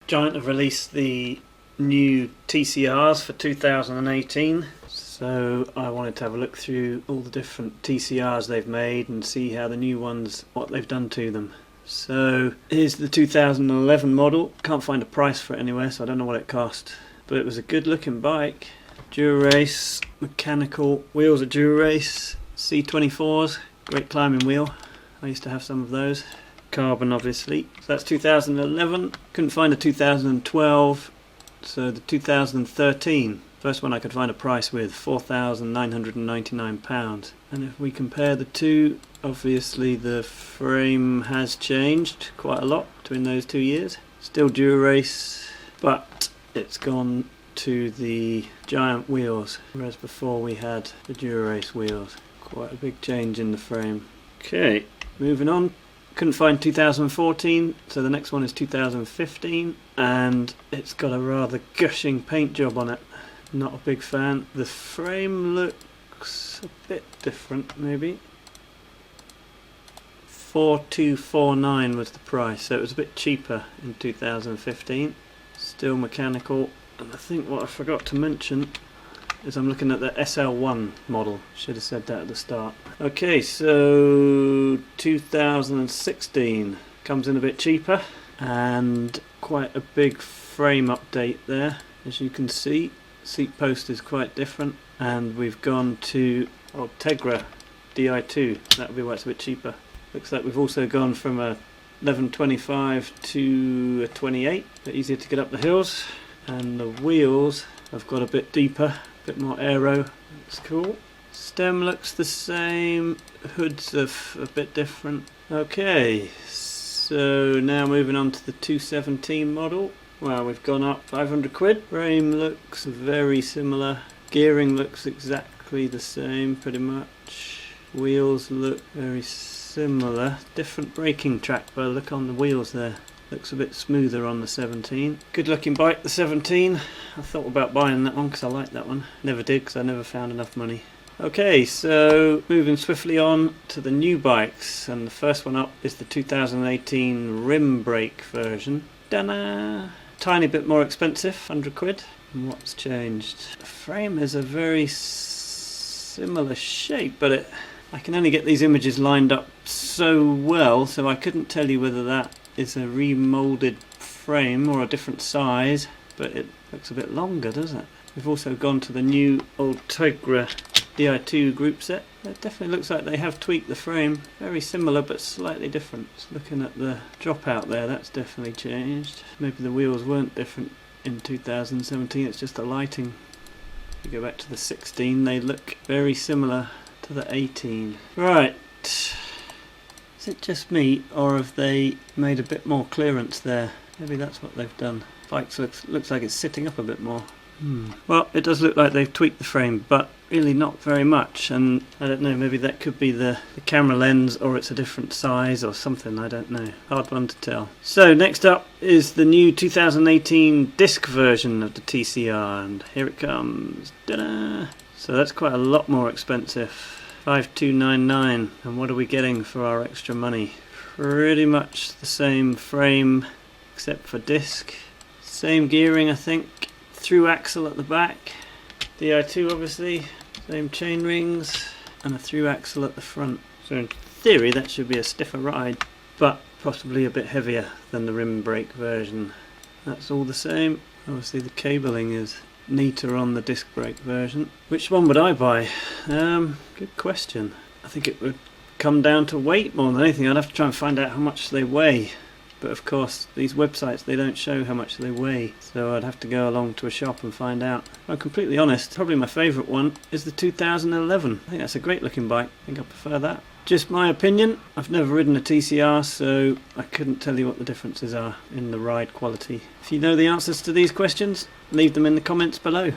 Giant have released the new TCRs for 2018, so I wanted to have a look through all the different TCRs they've made and see how the new ones, what they've done to them. So here's the 2011 model. Can't find a price for it anywhere, so I don't know what it cost, but it was a good looking bike. Dura-Race, mechanical wheels at Dura-Race, C24s, great climbing wheel. I used to have some of those. Carbon obviously. So that's 2011. Couldn't find a 2012, so the 2013, first one I could find a price with, £4,999. And if we compare the two, obviously the frame has changed quite a lot between those 2 years. Still Dura-Race, but it's gone to the Giant wheels, whereas before we had the Dura-Race wheels. Quite a big change in the frame. Okay, moving on. Couldn't find 2014, so the next one is 2015, and it's got a rather gushing paint job on it. Not a big fan. The frame looks a bit different, maybe. 4249 was the price, so it was a bit cheaper in 2015. Still mechanical, and I think what I forgot to mention is I'm looking at the SL1 model. Should have said that at the start. Okay, so 2016 comes in a bit cheaper and quite a big frame update there. As you can see, seat post is quite different, and we've gone to Tegra Di2. That'll be why it's a bit cheaper. Looks like we've also gone from a 1125 to a 28, a bit easier to get up the hills, and the wheels have got a bit deeper. Bit more aero, that's cool. Stem looks the same, hoods are a bit different. Okay, so now moving on to the 217 model. Well, we've gone up 500 quid. Frame looks very similar. Gearing looks exactly the same, pretty much. Wheels look very similar. Different braking track, but look on the wheels there. Looks a bit smoother on the 17. Good looking bike, the 17. I thought about buying that one because I like that one. Never did because I never found enough money. Okay, so moving swiftly on to the new bikes, and the first one up is the 2018 rim brake version. Ta-da! Tiny bit more expensive, 100 quid. And what's changed? The frame is a very similar shape, but I can only get these images lined up so well, so I couldn't tell you whether that is a remoulded frame or a different size, but it looks a bit longer, doesn't it? We've also gone to the new Tegra Di2 group set. It definitely looks like they have tweaked the frame. Very similar but slightly different. Just looking at the dropout there, that's definitely changed. Maybe the wheels weren't different in 2017, it's just the lighting. If you go back to the 16, they look very similar to the 18. Right. Is it just me, or have they made a bit more clearance there? Maybe that's what they've done. Bike looks like it's sitting up a bit more. Well, it does look like they've tweaked the frame, but really not very much, and I don't know, maybe that could be the camera lens, or it's a different size or something, I don't know. Hard one to tell. So next up is the new 2018 disc version of the TCR, and here it comes. Ta-da! So that's quite a lot more expensive. 5299, and what are we getting for our extra money? Pretty much the same frame except for disc. Same gearing, I think. Through axle at the back. Di2 obviously. Same chain rings and a through axle at the front. So in theory that should be a stiffer ride, but possibly a bit heavier than the rim brake version. That's all the same. Obviously the cabling is neater on the disc brake version. Which one would I buy? Good question. I think it would come down to weight more than anything. I'd have to try and find out how much they weigh, but of course these websites, they don't show how much they weigh, so I'd have to go along to a shop and find out. If I'm completely honest, probably my favourite one is the 2011. I think that's a great looking bike. I think I prefer that. Just my opinion. I've never ridden a TCR, so I couldn't tell you what the differences are in the ride quality. If you know the answers to these questions, leave them in the comments below.